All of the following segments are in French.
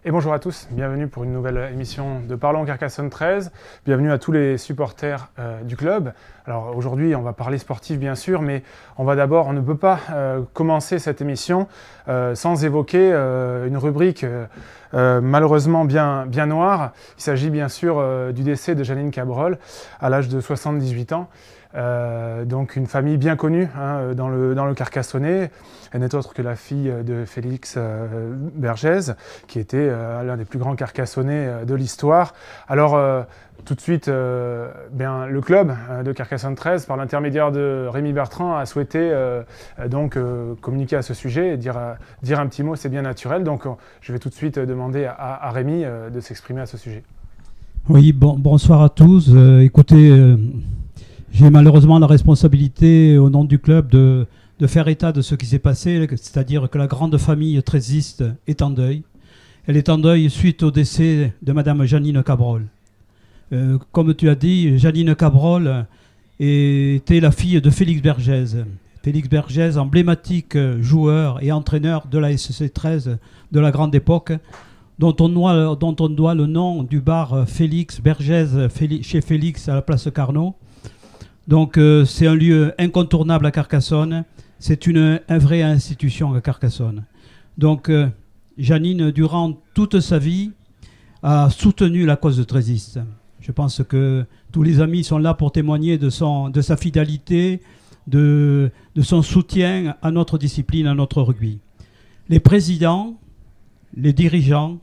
Et bonjour à tous, bienvenue pour une nouvelle émission de Parlons Carcassonne 13. Bienvenue à tous les supporters du club. Alors aujourd'hui, on va parler sportif bien sûr, mais on ne peut pas commencer cette émission sans évoquer une rubrique malheureusement bien noire. Il s'agit bien sûr du décès de Janine Cabrol à l'âge de 78 ans. Donc une famille bien connue dans le Carcassonnais. Elle n'est autre que la fille de Félix Bergès, qui était l'un des plus grands Carcassonnais de l'histoire. Alors tout de suite, le club de Carcassonne 13, par l'intermédiaire de Rémi Bertrand, a souhaité communiquer à ce sujet et dire un petit mot, c'est bien naturel. Donc je vais tout de suite demander à Rémi de s'exprimer à ce sujet. Oui, bonsoir à tous. Écoutez, j'ai malheureusement la responsabilité au nom du club de faire état de ce qui s'est passé, c'est-à-dire que la grande famille trésiste est en deuil. Elle est en deuil suite au décès de Madame Janine Cabrol. Comme tu as dit, Janine Cabrol était la fille de Félix Bergès. Félix Bergès, emblématique joueur et entraîneur de la SC 13 de la grande époque, dont on doit le nom du bar Félix Bergès chez Félix à la place Carnot. Donc c'est un lieu incontournable à Carcassonne. C'est une vraie institution à Carcassonne. Donc Janine, durant toute sa vie, a soutenu la cause trésiste. Je pense que tous les amis sont là pour témoigner de sa fidélité, de son soutien à notre discipline, à notre rugby. Les présidents, les dirigeants,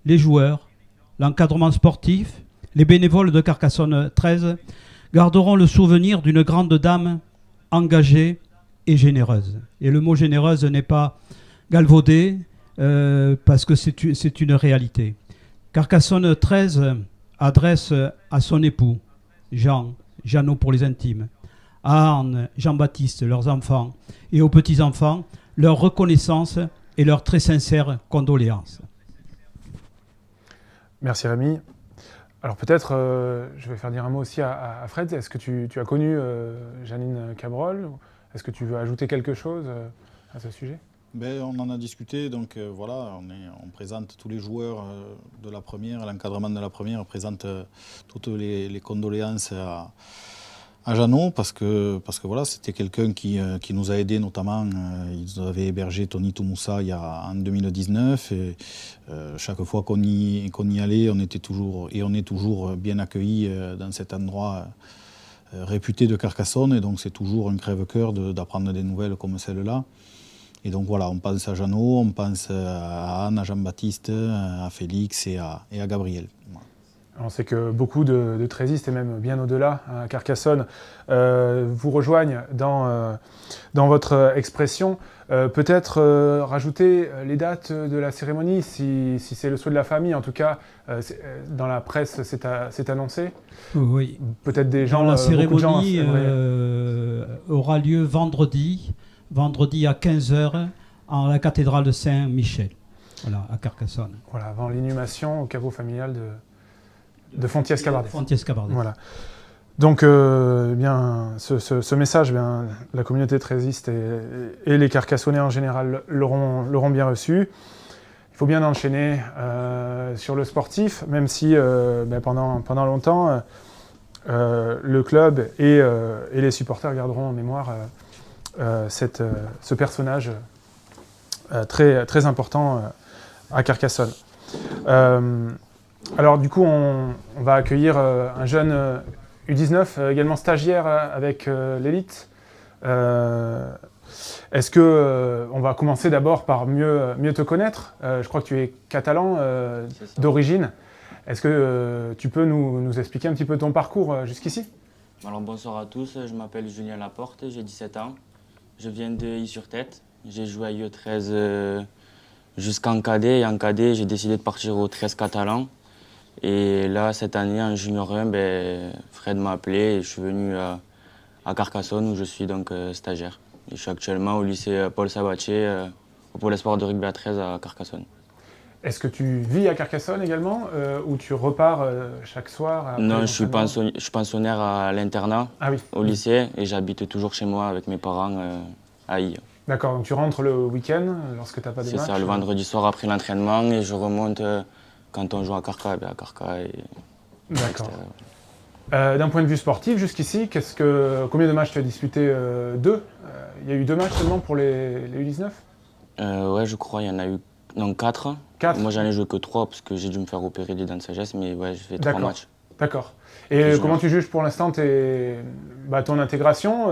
les joueurs, l'encadrement sportif, les bénévoles de Carcassonne 13 garderont le souvenir d'une grande dame engagée et généreuse. Et le mot généreuse n'est pas galvaudé parce que c'est une réalité. Carcassonne 13 adresse à son époux, Jeannot pour les intimes, à Anne, Jean-Baptiste, leurs enfants, et aux petits-enfants, leur reconnaissance et leur très sincère condoléances. Merci Rémi. Alors peut-être, je vais faire dire un mot aussi à Fred. Est-ce que tu as connu Janine Cabrol? Est-ce que tu veux ajouter quelque chose à ce sujet? On en a discuté, donc voilà, on présente tous les joueurs de la première, l'encadrement de la première présente toutes les condoléances à Jeannot, parce que voilà, c'était quelqu'un qui nous a aidés, notamment, ils avaient hébergé Tony Toumoussa en 2019, et chaque fois qu'on y allait, on est toujours bien accueillis dans cet endroit réputé de Carcassonne, et donc c'est toujours un crève-cœur d'apprendre des nouvelles comme celle-là. Et donc voilà, on pense à Jeannot, on pense à Anne, à Jean-Baptiste, à Félix et à Gabriel. Voilà. On sait que beaucoup de trésistes, et même bien au-delà, à Carcassonne, vous rejoignent dans votre expression. Peut-être rajouter les dates de la cérémonie, si c'est le souhait de la famille. En tout cas, dans la presse, c'est annoncé. Oui. Peut-être des gens... La cérémonie aura lieu vendredi à 15h en la cathédrale de Saint-Michel, voilà, à Carcassonne. Voilà, avant l'inhumation au caveau familial de Fontiès-Cabardès. Fontiès-Cabardès. Voilà. Donc, ce message, la communauté trésiste et les Carcassonnais en général l'auront bien reçu. Il faut bien enchaîner sur le sportif, même si pendant longtemps, le club et les supporters garderont en mémoire ce personnage très, très important à Carcassonne. Alors du coup, on va accueillir un jeune U19, également stagiaire avec l'élite. Est-ce que on va commencer d'abord par mieux te connaître? Je crois que tu es catalan d'origine. Est-ce que tu peux nous expliquer un petit peu ton parcours jusqu'ici? Alors bonsoir à tous, je m'appelle Julien Laporte, j'ai 17 ans. Je viens de Is-sur-Tête. J'ai joué à IE13 jusqu'en cadet. Et en cadet, j'ai décidé de partir au 13 catalan. Et là, cette année, en junior 1, Fred m'a appelé et je suis venu à Carcassonne où je suis donc stagiaire. Et je suis actuellement au lycée Paul Sabatier, au pôle espoir de rugby à 13 à Carcassonne. Est-ce que tu vis à Carcassonne également ou tu repars chaque soir? Non, je suis pensionnaire à l'internat, au lycée, et j'habite toujours chez moi avec mes parents à I. D'accord, donc tu rentres le week-end lorsque tu n'as pas de match. C'est ça, le vendredi soir après l'entraînement et je remonte quand on joue à Carca, à Carca. D'accord. D'un point de vue sportif, jusqu'ici, combien de matchs tu as disputé? Deux. Il y a eu 2 matchs seulement pour les U19? Ouais, je crois, il y en a eu 4. 4. Moi, j'en ai joué que 3 parce que j'ai dû me faire opérer des dents de sagesse, mais ouais, j'ai fait 3 matchs. D'accord. Et comment tu juges pour l'instant ton intégration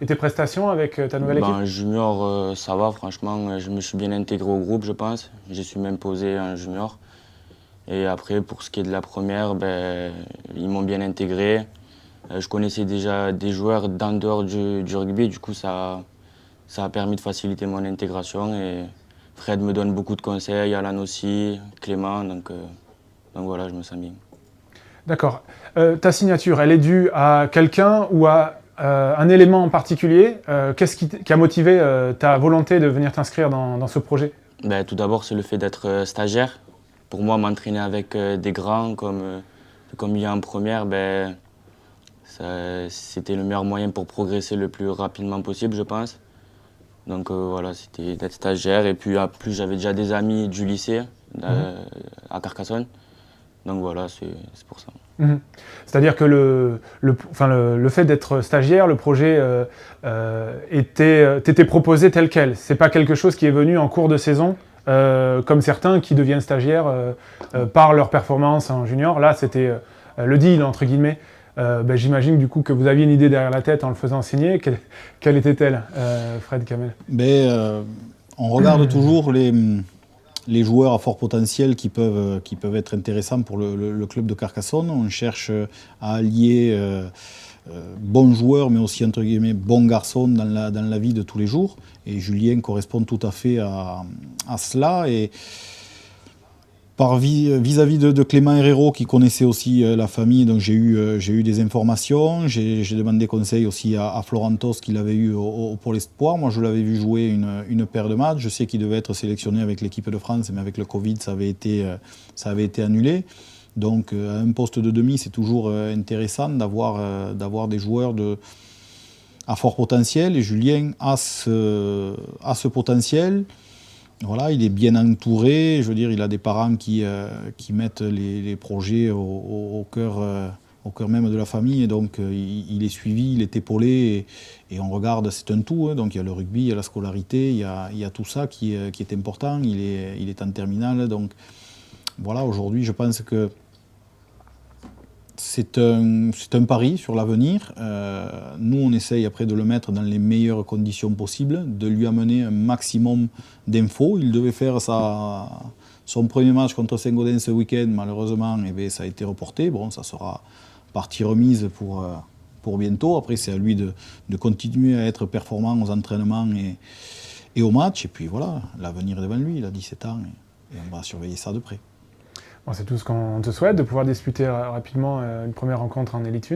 et tes prestations avec ta nouvelle équipe? Junior, ça va, franchement. Je me suis bien intégré au groupe, je pense. J'ai su m'imposer en junior. Et après, pour ce qui est de la première, ils m'ont bien intégré. Je connaissais déjà des joueurs d'en dehors du rugby, du coup, ça a permis de faciliter mon intégration. Et Fred me donne beaucoup de conseils, Alan aussi, Clément, donc voilà, je me sens bien. D'accord. Ta signature, elle est due à quelqu'un ou à un élément en particulier? Qu'est-ce qui a motivé ta volonté de venir t'inscrire dans ce projet? Tout d'abord, c'est le fait d'être stagiaire. Pour moi, m'entraîner avec des grands comme il y a en première, c'était le meilleur moyen pour progresser le plus rapidement possible, je pense. Donc voilà, c'était d'être stagiaire. Et puis en plus, j'avais déjà des amis du lycée à Carcassonne. Donc voilà, c'est pour ça. Mmh. C'est-à-dire que le fait d'être stagiaire, le projet t'était proposé tel quel. C'est pas quelque chose qui est venu en cours de saison, comme certains qui deviennent stagiaires par leur performance en junior. Là, c'était le deal, entre guillemets. J'imagine du coup que vous aviez une idée derrière la tête en le faisant signer. Quelle était-elle, Fred Kamel? On regarde toujours les joueurs à fort potentiel qui peuvent être intéressants pour le club de Carcassonne. On cherche à allier bons joueurs, mais aussi entre guillemets bons garçons dans la vie de tous les jours. Et Julien correspond tout à fait à cela. Et vis-à-vis de Clément Herrero, qui connaissait aussi la famille, donc j'ai eu des informations. J'ai demandé conseil aussi à Florentos, qu'il avait eu au Pôle Espoir. Moi, je l'avais vu jouer une paire de matchs. Je sais qu'il devait être sélectionné avec l'équipe de France, mais avec le Covid, ça avait été annulé. Donc, à un poste de demi, c'est toujours intéressant d'avoir des joueurs à fort potentiel. Et Julien a ce potentiel. Voilà, il est bien entouré, je veux dire, il a des parents qui mettent les projets au cœur même de la famille, et donc il est suivi, il est épaulé, et on regarde, c'est un tout, donc il y a le rugby, il y a la scolarité, il y a tout ça qui est important, il est en terminale, donc voilà, aujourd'hui je pense que c'est un pari sur l'avenir. Nous, on essaye après de le mettre dans les meilleures conditions possibles, de lui amener un maximum d'infos. Il devait faire son premier match contre Saint-Gaudens ce week-end. Malheureusement, ça a été reporté. Bon, ça sera partie remise pour bientôt. Après, c'est à lui de continuer à être performant aux entraînements et au match. Et puis voilà, l'avenir est devant lui. Il a 17 ans et on va surveiller ça de près. Bon, c'est tout ce qu'on te souhaite, de pouvoir disputer rapidement une première rencontre en Elite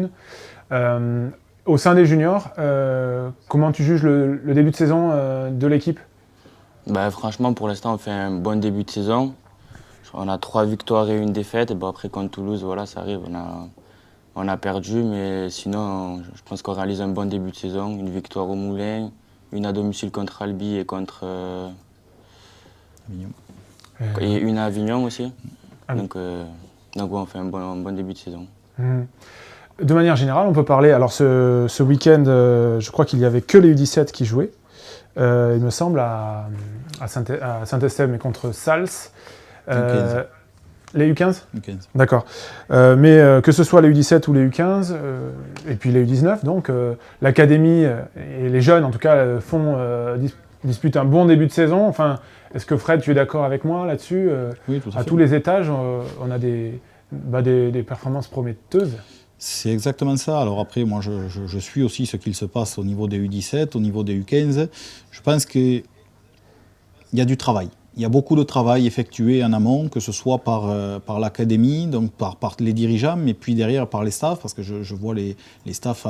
1. Au sein des juniors, comment tu juges le début de saison de l'équipe? Franchement, pour l'instant, on fait un bon début de saison. On a 3 victoires et 1 défaite. Après, contre Toulouse, voilà, ça arrive. On a perdu, mais sinon, je pense qu'on réalise un bon début de saison. Une victoire au Moulin, une à domicile contre Albi et contre Avignon. Et une à Avignon aussi. Donc on fait un bon début de saison. De manière générale, on peut parler, alors ce week-end, je crois qu'il n'y avait que les U17 qui jouaient, il me semble, à Saint-Estève, mais contre Sals. Les U15 U15. D'accord. Mais que ce soit les U17 ou les U15, et puis les U19, donc l'académie et les jeunes, en tout cas, disputent un bon début de saison. Enfin, est-ce que Fred, tu es d'accord avec moi là-dessus? Oui, tout à fait. À tous les étages, on a des performances prometteuses. C'est exactement ça. Alors après, moi, je suis aussi ce qu'il se passe au niveau des U17, au niveau des U15. Je pense qu'il y a du travail. Il y a beaucoup de travail effectué en amont, que ce soit par l'académie, donc par les dirigeants, mais puis derrière par les staffs, parce que je vois les staffs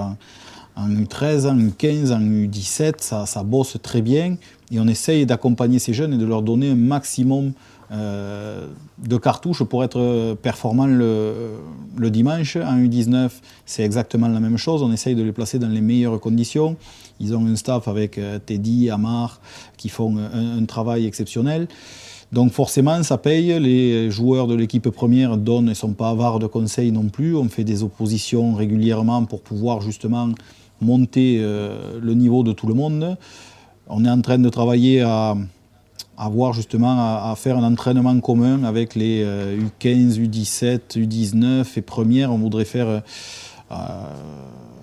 en U13, en U15, en U17, ça bosse très bien. Et on essaye d'accompagner ces jeunes et de leur donner un maximum de cartouches pour être performants le dimanche. En U19, c'est exactement la même chose. On essaye de les placer dans les meilleures conditions. Ils ont un staff avec Teddy, Amar, qui font un travail exceptionnel. Donc forcément, ça paye. Les joueurs de l'équipe première donnent et ne sont pas avares de conseils non plus. On fait des oppositions régulièrement pour pouvoir justement monter le niveau de tout le monde. On est en train de travailler à voir justement à faire un entraînement commun avec les U15, U17, U19 et première. On voudrait faire,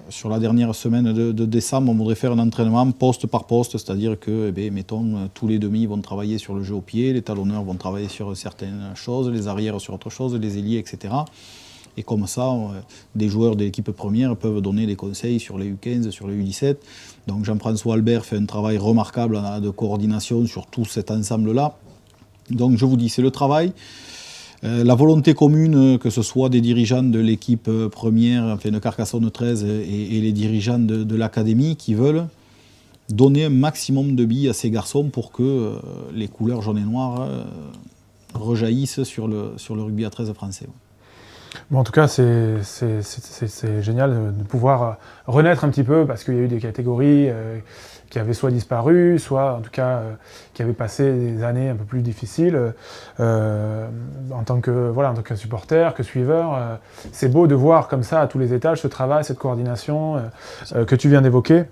sur la dernière semaine de décembre, on voudrait faire un entraînement poste par poste, c'est-à-dire que, mettons, tous les demi vont travailler sur le jeu au pied, les talonneurs vont travailler sur certaines choses, les arrières sur autre chose, les ailiers, etc. Et comme ça, des joueurs de l'équipe première peuvent donner des conseils sur les U15, sur les U17. Donc Jean-François Albert fait un travail remarquable de coordination sur tout cet ensemble-là. Donc je vous dis, c'est le travail. La volonté commune, que ce soit des dirigeants de l'équipe première, enfin de Carcassonne 13 et les dirigeants de l'académie qui veulent donner un maximum de billes à ces garçons pour que les couleurs jaune et noires rejaillissent sur le rugby à 13 français. Bon, en tout cas, c'est génial de pouvoir renaître un petit peu parce qu'il y a eu des catégories qui avaient soit disparu, soit en tout cas qui avaient passé des années un peu plus difficiles. En tant que supporter, que suiveur, c'est beau de voir comme ça à tous les étages ce travail, cette coordination que tu viens d'évoquer,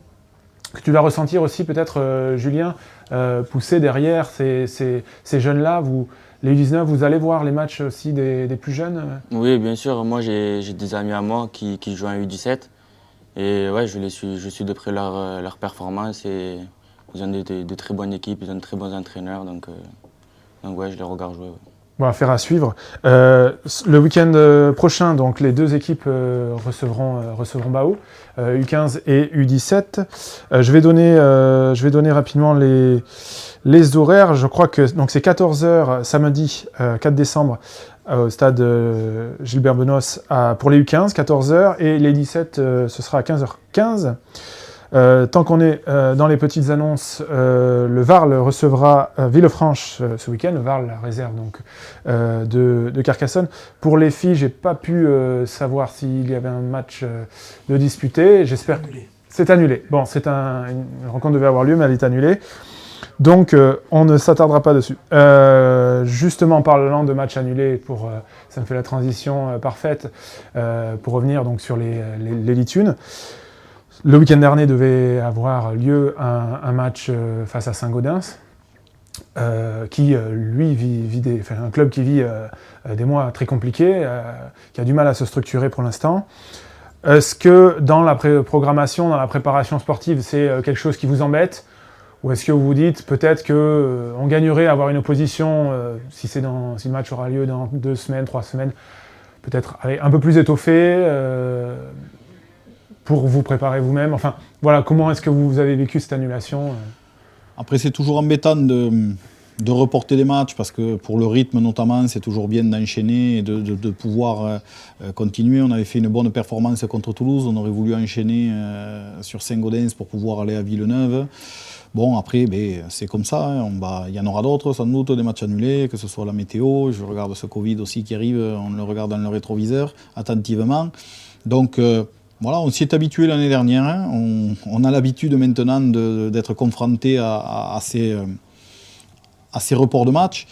que tu vas ressentir aussi peut-être, Julien, pousser derrière ces jeunes-là. Les U19, vous allez voir les matchs aussi des plus jeunes? Oui, bien sûr. Moi, j'ai des amis à moi qui jouent en U17. Et ouais, je suis de près leur performance. Et ils ont de très bonnes équipes, ils ont de très bons entraîneurs. Donc ouais, je les regarde jouer. Ouais. Bon, affaire à suivre. Le week-end prochain, donc les deux équipes recevront Bao, U15 et U17. Je vais donner rapidement les horaires. Je crois que donc c'est 14h samedi 4 décembre au stade Gilbert Benoît pour les U15, 14h, et les 17 ce sera à 15h15. Tant qu'on est dans les petites annonces, le Varl recevra Villefranche ce week-end, le Varl, la réserve donc, de Carcassonne. Pour les filles, j'ai pas pu savoir s'il y avait un match de disputé. J'espère que c'est annulé. Bon, une rencontre devait avoir lieu, mais elle est annulée. Donc, on ne s'attardera pas dessus. Justement, en parlant de match annulé, ça me fait la transition parfaite pour revenir donc, sur les Litunes. Le week-end dernier devait avoir lieu un match face à Saint-Gaudens, qui, lui, un club qui vit des mois très compliqués, qui a du mal à se structurer pour l'instant. Est-ce que dans la programmation, dans la préparation sportive, c'est quelque chose qui vous embête? Ou est-ce que vous vous dites peut-être qu'on gagnerait à avoir une opposition, si le match aura lieu dans 2 semaines, 3 semaines, peut-être un peu plus étoffé pour vous préparer vous-même? Enfin, voilà, comment est-ce que vous avez vécu cette annulation? Après, c'est toujours embêtant de reporter des matchs parce que pour le rythme notamment, c'est toujours bien d'enchaîner et de pouvoir continuer. On avait fait une bonne performance contre Toulouse, on aurait voulu enchaîner sur Saint-Gaudens pour pouvoir aller à Villeneuve. Bon, après, c'est comme ça, hein. Il y en aura d'autres, sans doute, des matchs annulés, que ce soit la météo. Je regarde ce Covid aussi qui arrive, on le regarde dans le rétroviseur attentivement. Donc, voilà, on s'y est habitué l'année dernière. Hein. On a l'habitude maintenant d'être confronté à ces reports de match.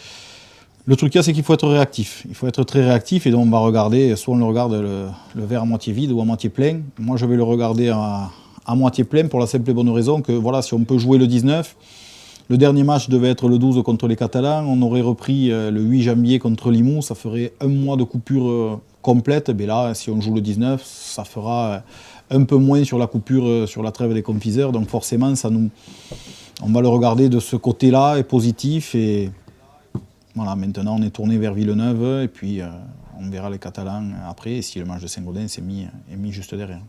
Le truc, c'est qu'il faut être réactif. Il faut être très réactif et donc on va regarder, soit on le regarde le verre à moitié vide ou à moitié plein. Moi, je vais le regarder à moitié plein pour la simple et bonne raison que voilà, si on peut jouer le 19, le dernier match devait être le 12 contre les Catalans, on aurait repris le 8 janvier contre Limoux, ça ferait un mois de coupure complète. Mais là, si on joue le 19, ça fera un peu moins sur la coupure, sur la trêve des confiseurs. Donc forcément, on va le regarder de ce côté-là, et positif. Et voilà, maintenant, on est tourné vers Villeneuve et puis on verra les Catalans après. Et si le match de Saint-Gaudens est mis juste derrière.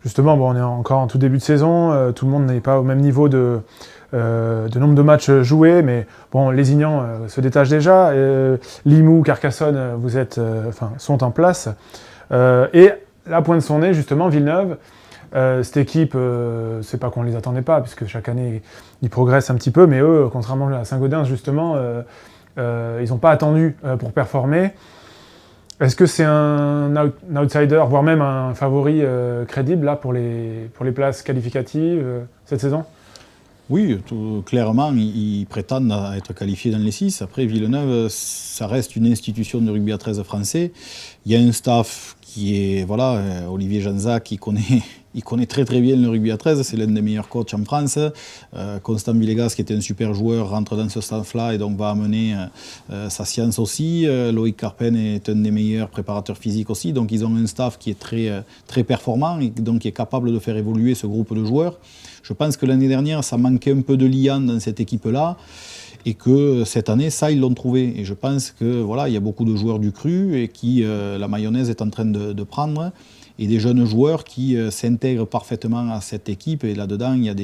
Justement, on est encore en tout début de saison, tout le monde n'est pas au même niveau de nombre de matchs joués, mais bon, Lézignan se détache déjà, Limoux, Carcassonne, sont en place. Et là pointe son nez, justement, Villeneuve, Cette équipe, c'est pas qu'on les attendait pas, puisque chaque année, ils progressent un petit peu, mais eux, contrairement à Saint-Gaudens, justement, ils n'ont pas attendu pour performer. Est-ce que c'est un outsider, voire même un favori crédible là, pour les places qualificatives cette saison? Oui, clairement, ils prétendent à être qualifiés dans les 6. Après, Villeneuve, ça reste une institution de rugby à 13 français. Il y a un staff qui est, voilà, Olivier Janzac, il connaît très très bien le rugby à 13, c'est l'un des meilleurs coachs en France. Constant Villegas, qui était un super joueur, rentre dans ce staff-là et donc va amener sa science aussi. Loïc Carpen est un des meilleurs préparateurs physiques aussi. Donc ils ont un staff qui est très, très performant et donc qui est capable de faire évoluer ce groupe de joueurs. Je pense que l'année dernière, ça manquait un peu de liant dans cette équipe-là. Et que cette année, ça, ils l'ont trouvé. Et je pense que voilà, il y a beaucoup de joueurs du cru et qui la mayonnaise est en train de prendre. Et des jeunes joueurs qui s'intègrent parfaitement à cette équipe. Et là-dedans, il y a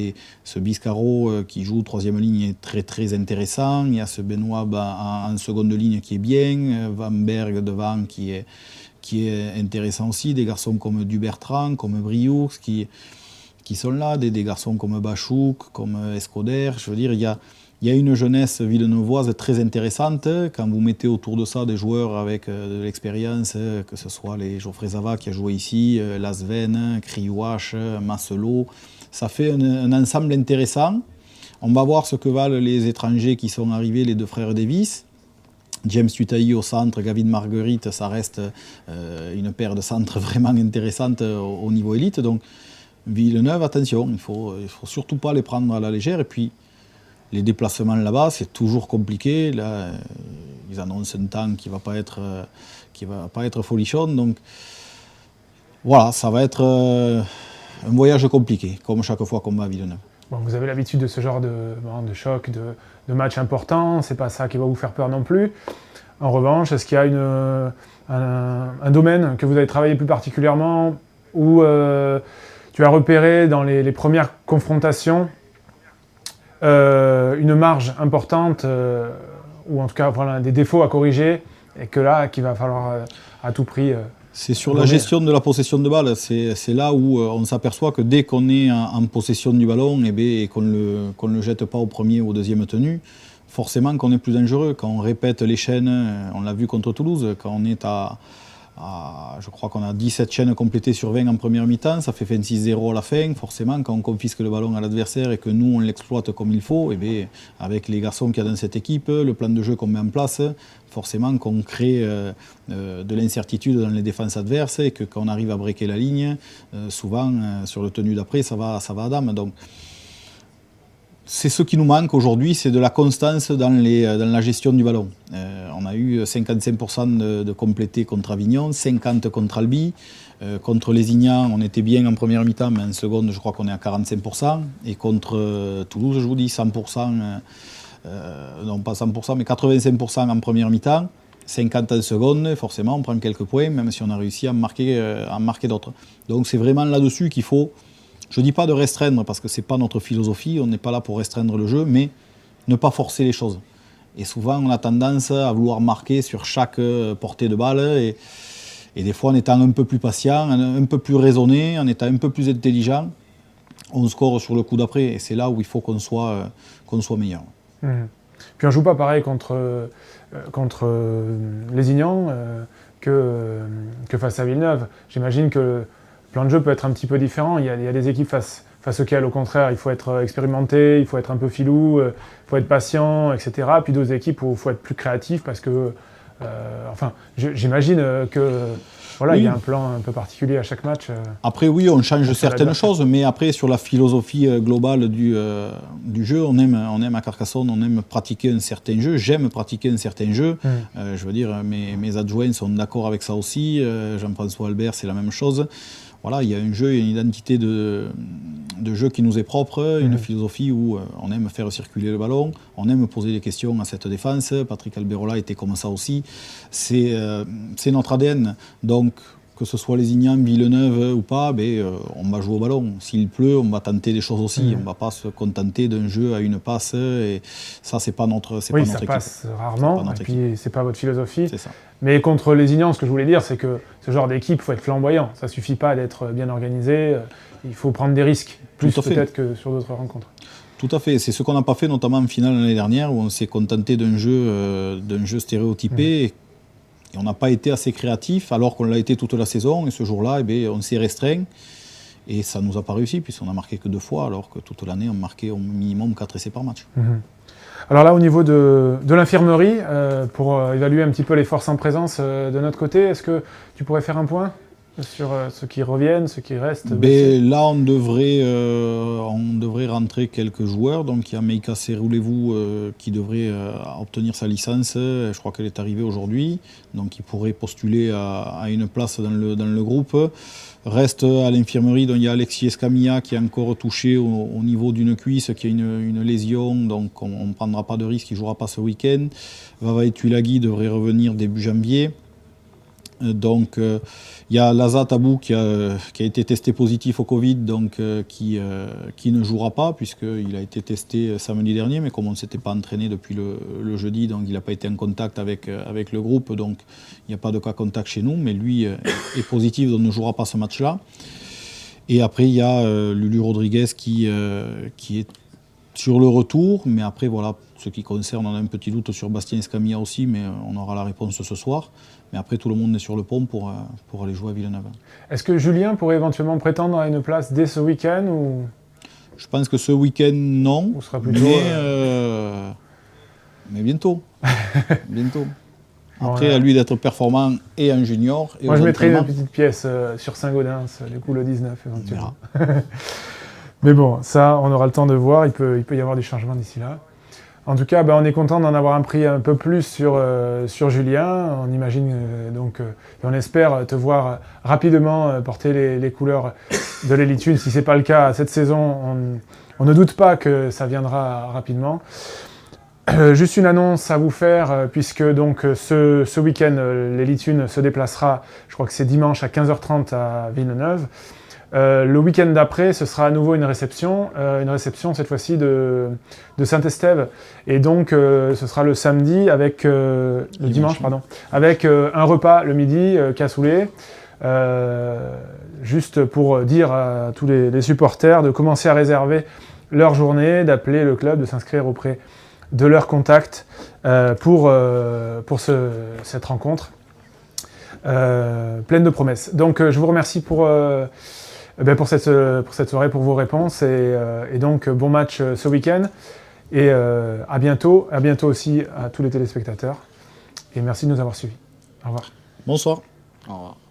ce Biscaro qui joue troisième ligne est très très intéressant. Il y a ce Benoît en seconde ligne qui est bien. Van Berg devant qui est intéressant aussi. Des garçons comme Dubertrand, comme Brioux qui sont là. Des garçons comme Bachouk, comme Escoder. Je veux dire, il y a une jeunesse villeneuvoise très intéressante. Quand vous mettez autour de ça des joueurs avec de l'expérience, que ce soit les Geoffrey Zava qui a joué ici, Lasven, Kriouache, Masselot, ça fait un ensemble intéressant. On va voir ce que valent les étrangers qui sont arrivés, les deux frères Davis. James Tutaï au centre, Gavin Marguerite, ça reste une paire de centres vraiment intéressante au niveau élite. Donc Villeneuve, attention, il faut surtout pas les prendre à la légère. Et puis, les déplacements là-bas, c'est toujours compliqué. Là, ils annoncent un temps qui va pas être folichon. Donc, voilà, ça va être un voyage compliqué, comme chaque fois qu'on va à Villeneuve. Bon, vous avez l'habitude de ce genre de choc, de match important. C'est pas ça qui va vous faire peur non plus. En revanche, est-ce qu'il y a un domaine que vous avez travaillé plus particulièrement où tu as repéré dans les premières confrontations une marge importante ou en tout cas voilà, des défauts à corriger et que là qu'il va falloir à tout prix c'est sur la gestion de la possession de balle. C'est là où on s'aperçoit que dès qu'on est en possession du ballon et qu'on ne le jette pas au premier ou au deuxième tenu, forcément qu'on est plus dangereux. Quand on répète les chaînes, on l'a vu contre Toulouse, quand on est je crois qu'on a 17 chaînes complétées sur 20 en première mi-temps, ça fait 26-0 à la fin. Forcément, quand on confisque le ballon à l'adversaire et que nous, on l'exploite comme il faut, et bien, avec les garçons qu'il y a dans cette équipe, le plan de jeu qu'on met en place, forcément qu'on crée de l'incertitude dans les défenses adverses et que quand on arrive à breaker la ligne, souvent, sur le tenu d'après, ça va à dame. Donc, c'est ce qui nous manque aujourd'hui, c'est de la constance dans la gestion du ballon. On a eu 55% de complétés contre Avignon, 50% contre Albi. Contre Lézignan, on était bien en première mi-temps, mais en seconde, je crois qu'on est à 45%. Et contre Toulouse, je vous dis 100%, non pas 100%, mais 85% en première mi-temps, 50% en seconde. Forcément, on prend quelques points, même si on a réussi à en marquer d'autres. Donc c'est vraiment là-dessus qu'il faut... Je ne dis pas de restreindre, parce que ce n'est pas notre philosophie, on n'est pas là pour restreindre le jeu, mais ne pas forcer les choses. Et souvent, on a tendance à vouloir marquer sur chaque portée de balle, et des fois, en étant un peu plus patient, un peu plus raisonné, en étant un peu plus intelligent, on score sur le coup d'après, et c'est là où il faut qu'on soit meilleur. Puis on ne joue pas pareil contre Lézignan que face à Villeneuve. J'imagine que le plan de jeu peut être un petit peu différent. Il y a des équipes face auxquelles, au contraire, il faut être expérimenté, il faut être un peu filou, il faut être patient, etc. Puis d'autres équipes où il faut être plus créatif parce que, j'imagine que voilà, oui. Il y a un plan un peu particulier à chaque match. Après, oui, on change certaines choses, mais après, sur la philosophie globale du jeu, on aime à Carcassonne, on aime pratiquer un certain jeu. J'aime pratiquer un certain jeu. Je veux dire, mes adjoints sont d'accord avec ça aussi. Jean-François Albert, c'est la même chose. Voilà, il y a un jeu, une identité de jeu qui nous est propre, une philosophie où on aime faire circuler le ballon, on aime poser des questions à cette défense. Patrick Alberola était comme ça aussi. C'est notre ADN. Donc, que ce soit Lézignan, Villeneuve ou pas, on va jouer au ballon. S'il pleut, on va tenter des choses aussi. On ne va pas se contenter d'un jeu à une passe. Et ça, c'est pas notre équipe. Oui, ça passe rarement, et puis c'est pas votre philosophie. C'est ça. Mais contre Lézignan, ce que je voulais dire, c'est que ce genre d'équipe, il faut être flamboyant. Ça ne suffit pas d'être bien organisé. Il faut prendre des risques, plus peut-être que sur d'autres rencontres. Tout à fait. C'est ce qu'on n'a pas fait, notamment en finale l'année dernière, où on s'est contenté d'un jeu stéréotypé. Et on n'a pas été assez créatif, alors qu'on l'a été toute la saison. Et ce jour-là, on s'est restreint. Et ça ne nous a pas réussi, puisqu'on n'a marqué que 2 fois, alors que toute l'année, on marquait au minimum 4 essais par match. Alors là, au niveau de l'infirmerie, pour évaluer un petit peu les forces en présence de notre côté, est-ce que tu pourrais faire un point sur ceux qui reviennent, ceux qui restent? Là, on devrait rentrer quelques joueurs. Donc, il y a Meika Seroulevou qui devrait obtenir sa licence. Je crois qu'elle est arrivée aujourd'hui. Donc, il pourrait postuler à une place dans le groupe. Reste à l'infirmerie, donc il y a Alexis Escamilla qui est encore touché au niveau d'une cuisse, qui a une lésion. Donc, on ne prendra pas de risque, il ne jouera pas ce week-end. Vavae Tuilagi devrait revenir début janvier. Donc, il y a Laza Tabou qui a été testé positif au Covid, donc qui ne jouera pas, puisqu'il a été testé samedi dernier, mais comme on ne s'était pas entraîné depuis le jeudi, donc il n'a pas été en contact avec le groupe, donc il n'y a pas de cas contact chez nous, mais lui est positif, donc ne jouera pas ce match-là. Et après, il y a Lulu Rodriguez qui est sur le retour, mais après, voilà, ce qui concerne, on a un petit doute sur Bastien Escamilla aussi, mais on aura la réponse ce soir. Mais après, tout le monde est sur le pont pour aller jouer à Villeneuve. Est-ce que Julien pourrait éventuellement prétendre à une place dès ce week-end ou... Je pense que ce week-end, non. Ou sera plutôt, mais bientôt. Bientôt. Après, à lui d'être performant et en junior. Et moi, je mettrais une petite pièce sur Saint-Gaudens, du coup le 19 éventuellement. Mais bon, ça, on aura le temps de voir. Il peut y avoir des changements d'ici là. En tout cas, on est content d'en avoir appris un peu plus sur Julien. On imagine et on espère te voir rapidement porter les couleurs de l'Élite 1. Si ce n'est pas le cas cette saison, on ne doute pas que ça viendra rapidement. Juste une annonce à vous faire, puisque donc ce week-end, l'Élite 1 se déplacera, je crois que c'est dimanche à 15h30 à Villeneuve. Le week-end d'après, ce sera à nouveau une réception cette fois-ci de Saint-Estève. Et donc, ce sera le samedi avec le dimanche, avec un repas le midi, cassoulet. Juste pour dire à tous les supporters de commencer à réserver leur journée, d'appeler le club, de s'inscrire auprès de leur contact pour cette rencontre pleine de promesses. Donc, je vous remercie pour cette soirée, pour vos réponses. Et donc, bon match ce week-end. Et à bientôt. À bientôt aussi à tous les téléspectateurs. Et merci de nous avoir suivis. Au revoir. Bonsoir. Au revoir.